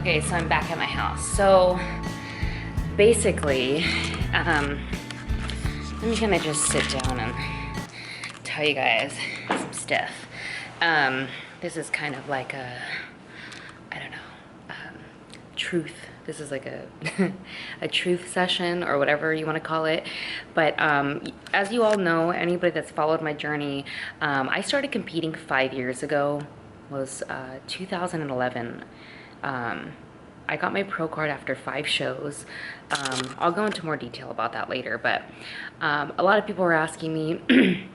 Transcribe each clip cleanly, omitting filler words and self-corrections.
Okay, so I'm back at my house. So basically, let me kind of just sit down and tell you guys some stuff. This is kind of like a, I don't know, truth. This is like a a truth session or whatever you want to call it. But as you all know, anybody that's followed my journey, I started competing 5 years ago. Was 2011. I got my pro card after 5 shows. I'll go into more detail about that later, but a lot of people were asking me,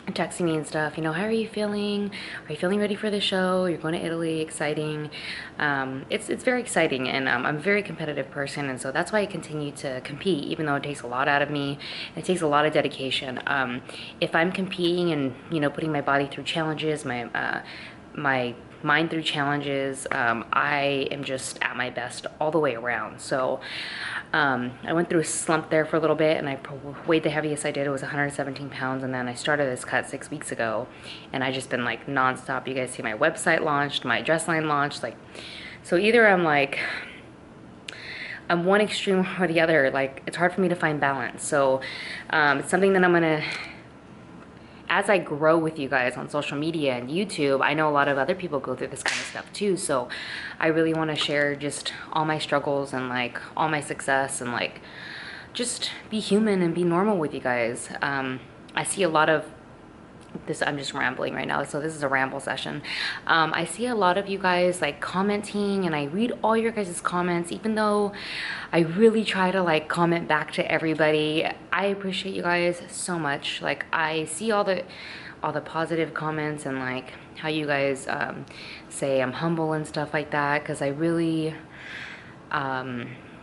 texting me and stuff, you know, how are you feeling? Are you feeling ready for the show? You're going to Italy, exciting. It's very exciting, and I'm a very competitive person, and so that's why I continue to compete, even though it takes a lot out of me. It takes a lot of dedication. If I'm competing and, you know, putting my body through challenges, my mind through challenges, I am just at my best all the way around. So I went through a slump there for a little bit, and I weighed the heaviest I did. It was 117 pounds, and then I started this cut 6 weeks ago, and I just been like nonstop. You guys see my website launched, my dress line launched, like, so either I'm one extreme or the other. Like, it's hard for me to find balance. So it's something that I'm gonna, as I grow with you guys on social media and YouTube, I know a lot of other people go through this kind of stuff too. So I really want to share just all my struggles and like all my success, and like just be human and be normal with you guys. I see a lot of this, I'm just rambling right now, so this is a ramble session. I see a lot of you guys like commenting, and I read all your guys' comments, even though I really try to like comment back to everybody. I appreciate you guys so much. Like, I see all the positive comments, and like how you guys say I'm humble and stuff like that, because I really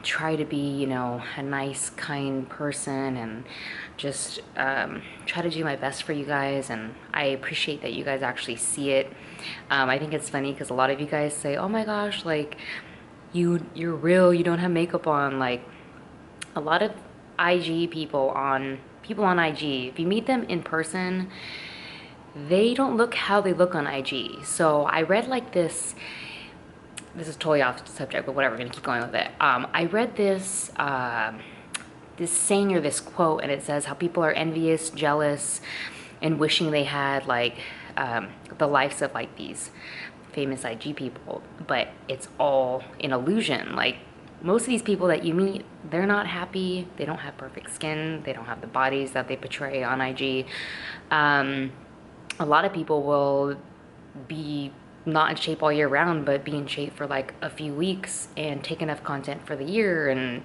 try to be, you know, a nice, kind person, and just try to do my best for you guys. And I appreciate that you guys actually see it. I think it's funny because a lot of you guys say, oh my gosh, like you're real, you don't have makeup on. Like, a lot of people on IG, if you meet them in person, they don't look how they look on IG. So I read like this is totally off subject, but whatever, we're gonna keep going with it. I read this this saying or this quote, and it says how people are envious, jealous, and wishing they had like the lives of like these famous IG people, but it's all an illusion. Like, most of these people that you meet, they're not happy. They don't have perfect skin. They don't have the bodies that they portray on IG. A lot of people will be not in shape all year round, but be in shape for like a few weeks and take enough content for the year. And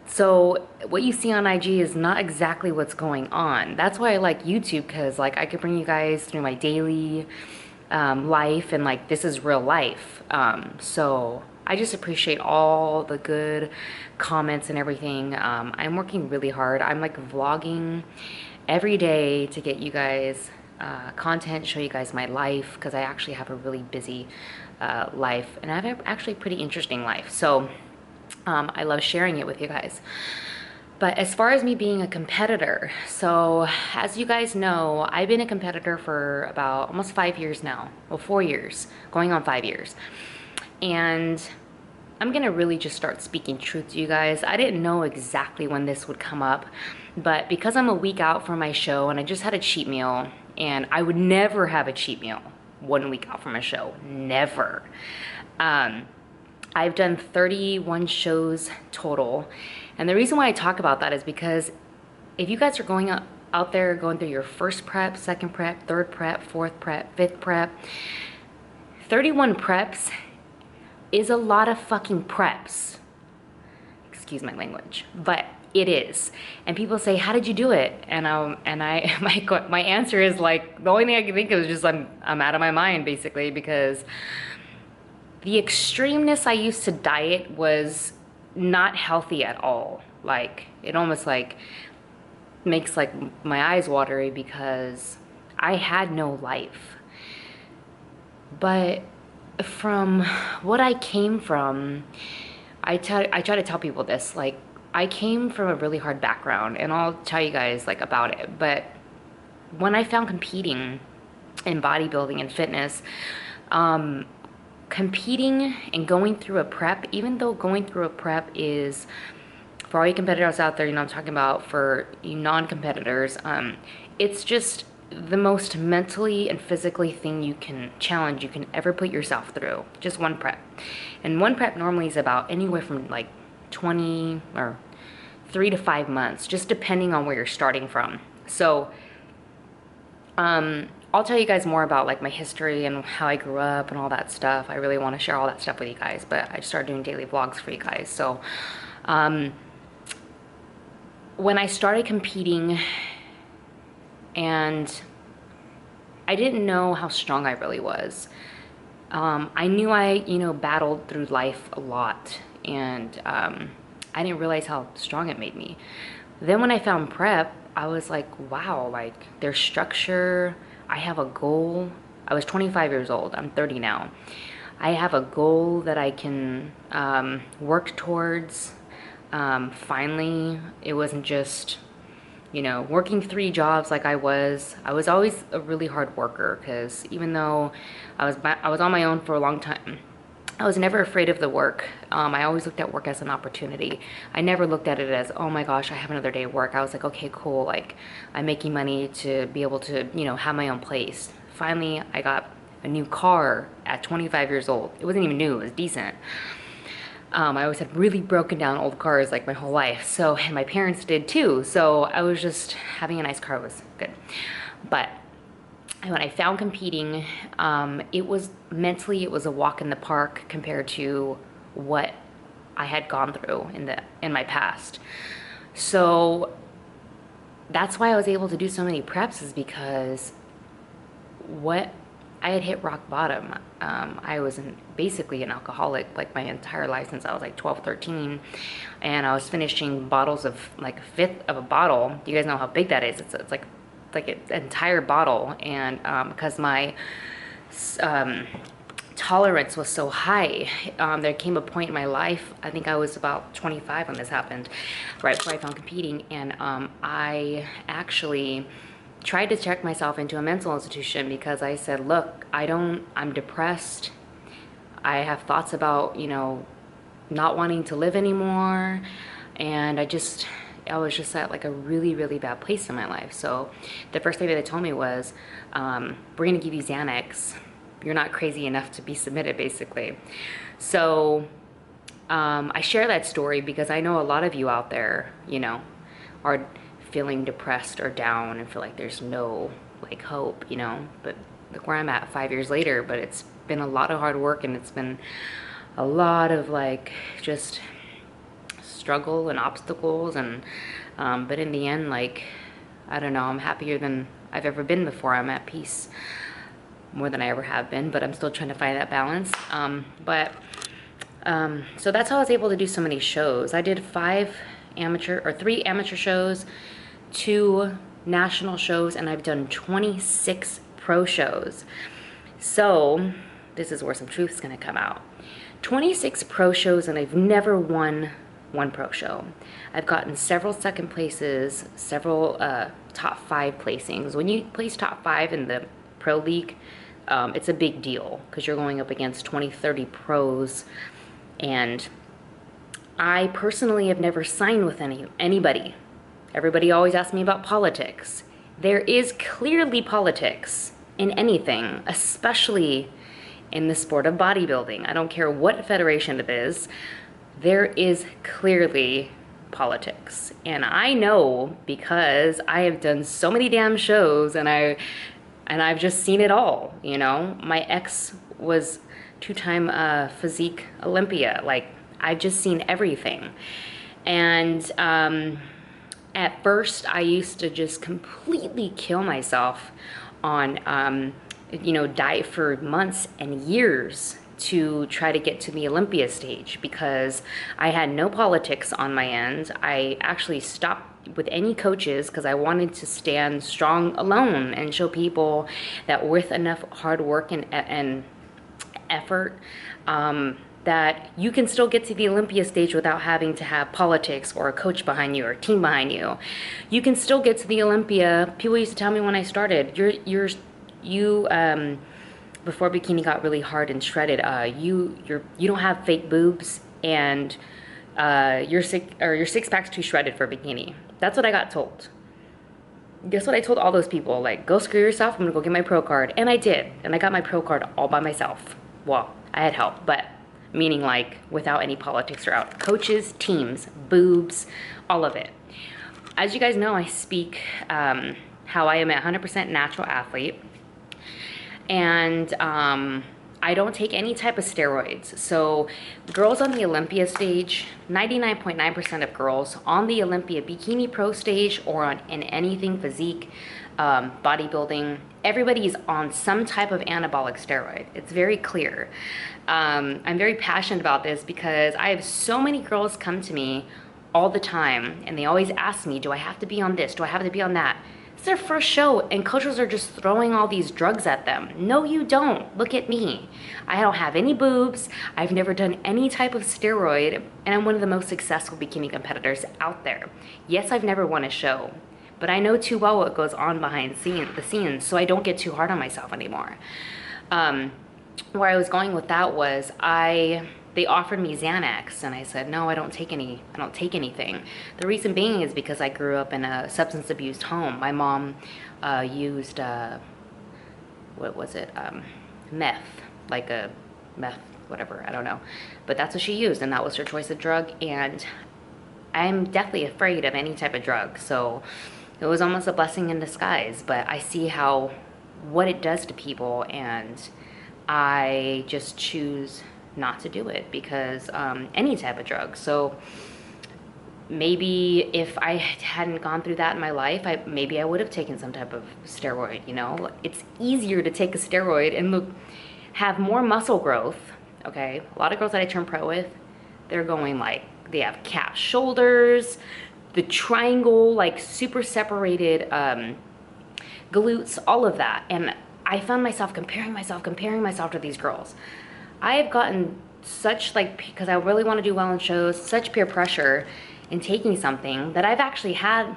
so what you see on IG is not exactly what's going on. That's why I like YouTube, because like I could bring you guys through my daily life, and like this is real life. So I just appreciate all the good comments and everything. I'm working really hard. I'm like vlogging every day to get you guys content, show you guys my life, because I actually have a really busy life, and I have actually a pretty interesting life. So I love sharing it with you guys. But as far as me being a competitor, so as you guys know, I've been a competitor for about almost 5 years now. Well, 4 years, going on 5 years. And I'm gonna really just start speaking truth to you guys. I didn't know exactly when this would come up, but because I'm a week out from my show, and I just had a cheat meal, and I would never have a cheat meal 1 week out from a show, never. I've done 31 shows total. And the reason why I talk about that is because if you guys are going out there, going through your first prep, second prep, third prep, fourth prep, fifth prep, 31 preps is a lot of fucking preps. Excuse my language, but it is. And people say, how did you do it? And my answer is like, the only thing I can think of is just I'm out of my mind, basically, because the extremeness I used to diet was not healthy at all. Like, it almost like makes like my eyes watery, because I had no life. But from what I came from, I try to tell people this, like, I came from a really hard background, and I'll tell you guys like about it. But when I found competing in bodybuilding and fitness, competing and going through a prep, even though going through a prep is, for all you competitors out there, you know I'm talking about, for you non-competitors, it's just the most mentally and physically thing you can challenge you can ever put yourself through. Just one prep. And one prep normally is about anywhere from like 20 or 3 to 5 months, just depending on where you're starting from. So I'll tell you guys more about like my history and how I grew up and all that stuff. I really want to share all that stuff with you guys, but I just started doing daily vlogs for you guys. So when I started competing, and I didn't know how strong I really was. I knew I, you know, battled through life a lot, and I didn't realize how strong it made me. Then when I found prep, I was like, wow, like there's structure. I have a goal. I was 25 years old. I'm 30 now. I have a goal that I can work towards. Finally, it wasn't just, you know, working 3 jobs like I was always a really hard worker, because even though I was on my own for a long time, I was never afraid of the work. I always looked at work as an opportunity. I never looked at it as, oh my gosh, I have another day of work. I was like, okay, cool. Like, I'm making money to be able to, you know, have my own place. Finally, I got a new car at 25 years old. It wasn't even new, it was decent. I always had really broken down old cars like my whole life. So, and my parents did too. So I was just, having a nice car was good. But when I found competing, it was mentally, it was a walk in the park compared to what I had gone through in my past. So that's why I was able to do so many preps, is because what I had hit rock bottom. I was basically an alcoholic like my entire life since I was like 12, 13. And I was finishing bottles of like a fifth of a bottle. You guys know how big that is. It's like an entire bottle. And because my tolerance was so high, there came a point in my life, I think I was about 25 when this happened, right before I found competing. And I actually tried to check myself into a mental institution, because I said, look, I'm depressed. I have thoughts about, you know, not wanting to live anymore. And I was just at like a really, really bad place in my life. So the first thing that they told me was, we're gonna give you Xanax. You're not crazy enough to be submitted, basically. So I share that story because I know a lot of you out there, you know, are feeling depressed or down and feel like there's no like hope, you know. But look where I'm at 5 years later. But it's been a lot of hard work, and it's been a lot of like just struggle and obstacles, and but in the end, like, I don't know, I'm happier than I've ever been before. I'm at peace more than I ever have been, but I'm still trying to find that balance. So that's how I was able to do so many shows. I did 3 amateur shows, 2 national shows, and I've done 26 pro shows. So this is where some truth is going to come out. 26 pro shows, and I've never won one pro show. I've gotten several second places, several top 5 placings. When you place top 5 in the pro league, it's a big deal, because you're going up against 20, 30 pros. And I personally have never signed with anybody. Everybody always asks me about politics. There is clearly politics in anything, especially in the sport of bodybuilding. I don't care what federation it is, there is clearly politics. And I know, because I have done so many damn shows, and I've just seen it all, you know. My ex was 2-time physique Olympia. Like, I've just seen everything. And at first, I used to just completely kill myself on, you know, diet for months and years to try to get to the Olympia stage, because I had no politics on my end. I actually stopped with any coaches because I wanted to stand strong alone and show people that with enough hard work and effort, that you can still get to the Olympia stage without having to have politics or a coach behind you or a team behind you. You can still get to the Olympia. People used to tell me when I started, before bikini got really hard and shredded, you don't have fake boobs, and your six pack's too shredded for bikini. That's what I got told. Guess what I told all those people? Like, go screw yourself. I'm gonna go get my pro card, and I did, and I got my pro card all by myself. Well, I had help, but meaning like without any politics or out coaches, teams, boobs, all of it. As you guys know, I speak how I am a 100% natural athlete, and I don't take any type of steroids. So girls on the Olympia stage, 99.9% of girls on the Olympia bikini pro stage or in anything physique, bodybuilding, everybody is on some type of anabolic steroid. It's very clear. I'm very passionate about this because I have so many girls come to me all the time, and they always ask me, do I have to be on this? Do I have to be on that? It's their first show, and coaches are just throwing all these drugs at them. No, you don't. Look at me. I don't have any boobs. I've never done any type of steroid, and I'm one of the most successful bikini competitors out there. Yes, I've never won a show, but I know too well what goes on behind the scenes, so I don't get too hard on myself anymore. Where I was going with that was they offered me Xanax, and I said, no, I don't take anything. The reason being is because I grew up in a substance abuse home. My mom used, what was it, meth, like a meth, whatever, I don't know. But that's what she used, and that was her choice of drug, and I'm deathly afraid of any type of drug. So it was almost a blessing in disguise, but I see what it does to people, and I just choose not to do it because any type of drug. So maybe if I hadn't gone through that in my life, maybe I would have taken some type of steroid, you know? It's easier to take a steroid and have more muscle growth, okay? A lot of girls that I turn pro with, they're going like, they have calf shoulders, the triangle, like super separated glutes, all of that. And I found myself comparing myself to these girls. I have gotten such, like, because I really want to do well in shows, such peer pressure in taking something that I've actually had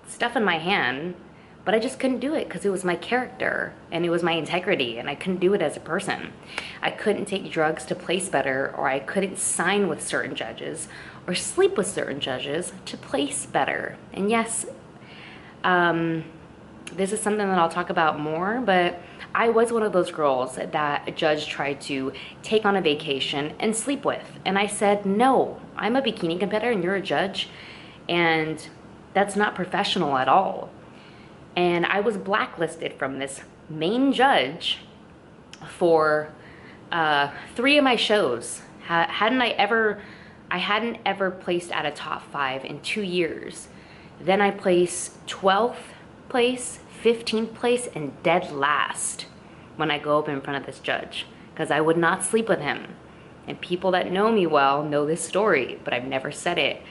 stuff in my hand, but I just couldn't do it because it was my character and it was my integrity, and I couldn't do it as a person. I couldn't take drugs to place better, or I couldn't sign with certain judges or sleep with certain judges to place better. And yes, this is something that I'll talk about more, but I was one of those girls that a judge tried to take on a vacation and sleep with. And I said, no, I'm a bikini competitor and you're a judge, and that's not professional at all. And I was blacklisted from this main judge for 3 of my shows. I hadn't ever placed at a top 5 in 2 years. Then I placed 12th place, 15th place, and dead last when I go up in front of this judge, because I would not sleep with him. And people that know me well know this story, but I've never said it.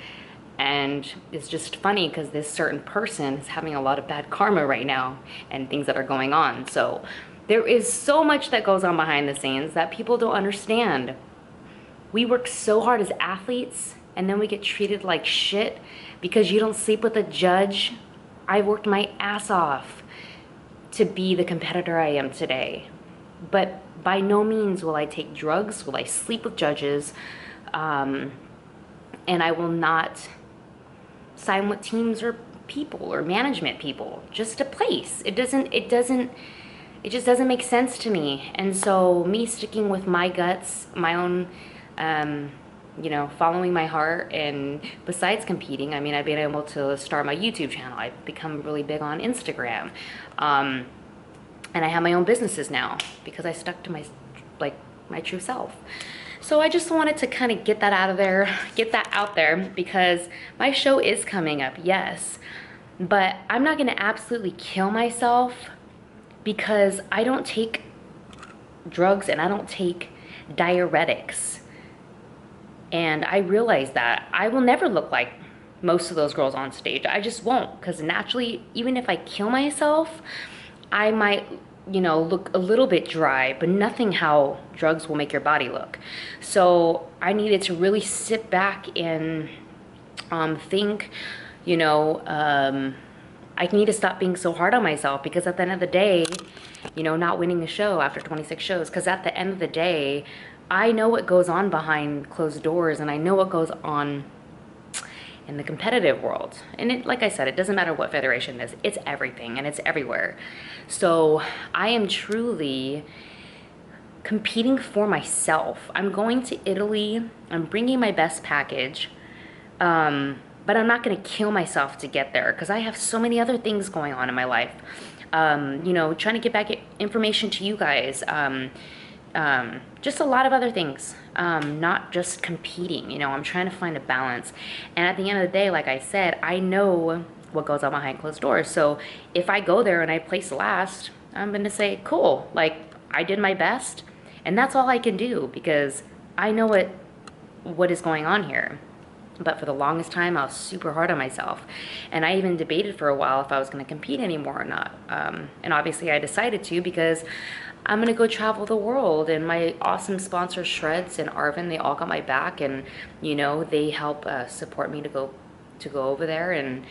And it's just funny because this certain person is having a lot of bad karma right now and things that are going on. So there is so much that goes on behind the scenes that people don't understand. We work so hard as athletes, and then we get treated like shit because you don't sleep with a judge. I worked my ass off to be the competitor I am today. But by no means will I take drugs, will I sleep with judges, and I will not sign with teams or people or management people just to place. It just doesn't make sense to me. And so me sticking with my guts, my own, following my heart, and besides competing, I mean, I've been able to start my YouTube channel. I've become really big on Instagram. And I have my own businesses now because I stuck to my true self. So I just wanted to kind of get that out there because my show is coming up, yes. But I'm not gonna absolutely kill myself because I don't take drugs and I don't take diuretics. And I realize that I will never look like most of those girls on stage. I just won't, because naturally, even if I kill myself, I might, look a little bit dry, but nothing how drugs will make your body look. So I needed to really sit back and think, I need to stop being so hard on myself, because at the end of the day, you know, not winning a show after 26 shows, because at the end of the day, I know what goes on behind closed doors, and I know what goes on in the competitive world. And it, like I said, it doesn't matter what federation it is, it's everything and it's everywhere. So I am truly competing for myself. I'm going to Italy, I'm bringing my best package, but I'm not going to kill myself to get there, because I have so many other things going on in my life. You know, trying to get back information to you guys, just a lot of other things, not just competing. You know, I'm trying to find a balance. And at the end of the day, like I said, I know what goes on behind closed doors. So if I go there and I place last, I'm going to say, cool, like I did my best. And that's all I can do, because I know what is going on here. But for the longest time, I was super hard on myself. And I even debated for a while if I was going to compete anymore or not. And obviously I decided to, because I'm going to go travel the world. And my awesome sponsors, Shreds and Arvin, they all got my back. And, you know, they help support me to go over there and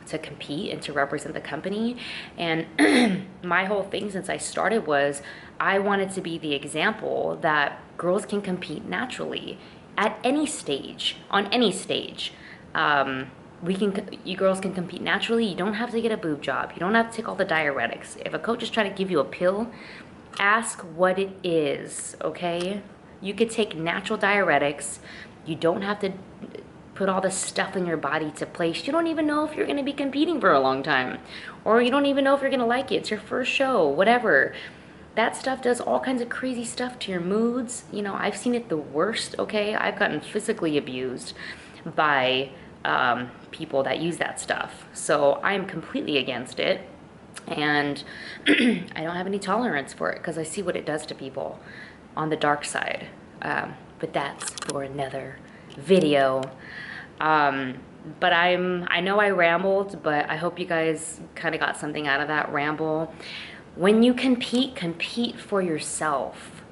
to compete and to represent the company. And my whole thing since I started was I wanted to be the example that girls can compete naturally at any stage, on any stage. You girls can compete naturally. You don't have to get a boob job. You don't have to take all the diuretics. If a coach is trying to give you a pill, ask what it is, okay? You could take natural diuretics. You don't have to put all this stuff in your body to place. You don't even know if you're going to be competing for a long time, or you don't even know if you're going to like it. It's your first show, whatever. That stuff does all kinds of crazy stuff to your moods. You know, I've seen it the worst, okay? I've gotten physically abused by people that use that stuff. So I'm completely against it. And I don't have any tolerance for it, because I see what it does to people on the dark side. But that's for another video. But I know I rambled, but I hope you guys kind of got something out of that ramble. When you compete, compete for yourself.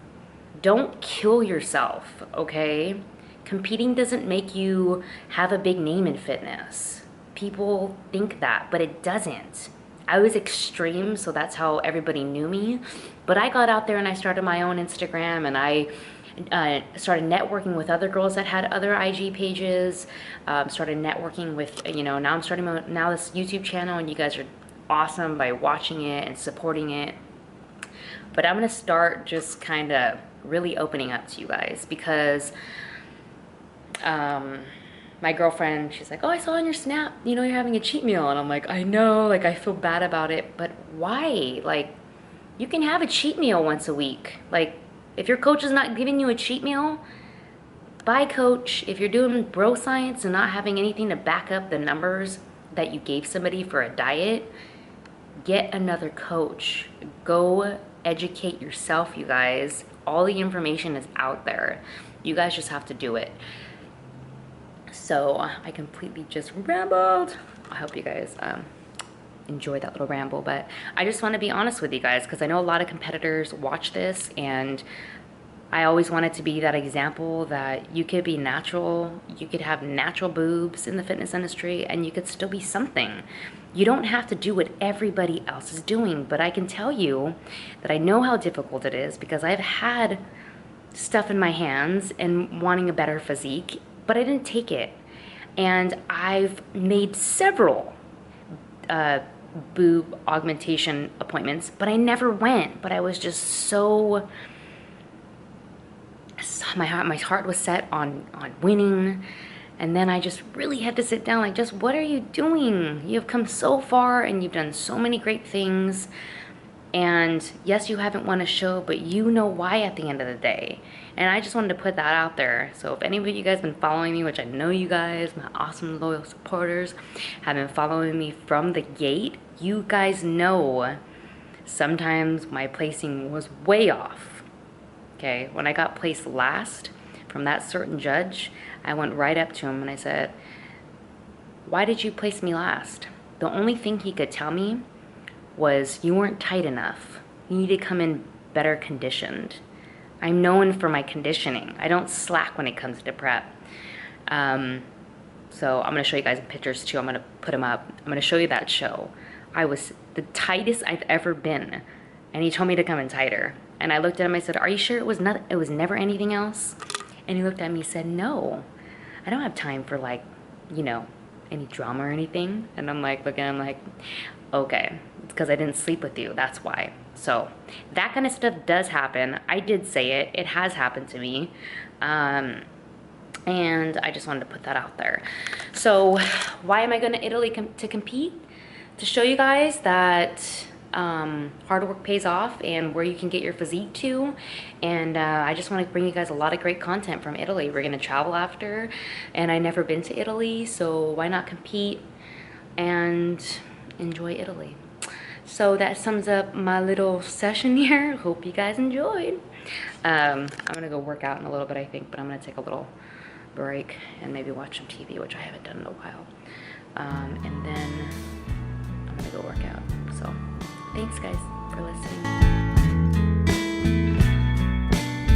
Don't kill yourself, okay? Competing doesn't make you have a big name in fitness. People think that, but it doesn't. I was extreme, so that's how everybody knew me. But I got out there and I started my own Instagram, and I started networking with other girls that had other IG pages. Started networking with, you know, now I'm starting now this YouTube channel, and you guys are awesome by watching it and supporting it. But I'm gonna start just kind of really opening up to you guys, because my girlfriend, she's like, oh, I saw on your snap, you know, you're having a cheat meal. And I'm like, I know, like I feel bad about it, but why? Like, you can have a cheat meal once a week. Like, if your coach is not giving you a cheat meal, bye coach. If you're doing bro science and not having anything to back up the numbers that you gave somebody for a diet, get another coach. Go educate yourself, you guys. All the information is out there. You guys just have to do it. So I completely just rambled. I hope you guys enjoy that little ramble, but I just want to be honest with you guys, because I know a lot of competitors watch this, and I always wanted to be that example that you could be natural, you could have natural boobs in the fitness industry, and you could still be something. You don't have to do what everybody else is doing, but I can tell you that I know how difficult it is, because I've had stuff in my hands and wanting a better physique, but I didn't take it. And I've made several boob augmentation appointments, but I never went. But I was just so my heart was set on winning. And then I just really had to sit down, like, just what are you doing? You have come so far and you've done so many great things. And yes, you haven't won a show, but you know why at the end of the day. And I just wanted to put that out there. So if any of you guys have been following me, which I know you guys, my awesome loyal supporters, have been following me from the gate, you guys know sometimes my placing was way off. Okay, when I got placed last from that certain judge, I went right up to him and I said, why did you place me last? The only thing he could tell me was, you weren't tight enough. You need to come in better conditioned. I'm known for my conditioning. I don't slack when it comes to prep. So I'm gonna show you guys pictures too. I'm gonna put them up. I'm gonna show you that show. I was the tightest I've ever been, and he told me to come in tighter. And I looked at him, I said, are you sure it was not, it was never anything else? And he looked at me and said, no, I don't have time for like, you know, any drama or anything. And I'm like, looking, I'm like, okay, it's because I didn't sleep with you, that's why. So that kind of stuff does happen. I did say it, it has happened to me. And I just wanted to put that out there. So why am I going to Italy to compete? To show you guys that hard work pays off and where you can get your physique to. And I just want to bring you guys a lot of great content from Italy. We're going to travel after, and I've never been to Italy, so why not compete and enjoy Italy? So that sums up my little session here. Hope you guys enjoyed. I'm going to go work out in a little bit, I think, but I'm going to take a little break and maybe watch some TV, which I haven't done in a while. And then I'm going to go work out. So thanks guys for listening.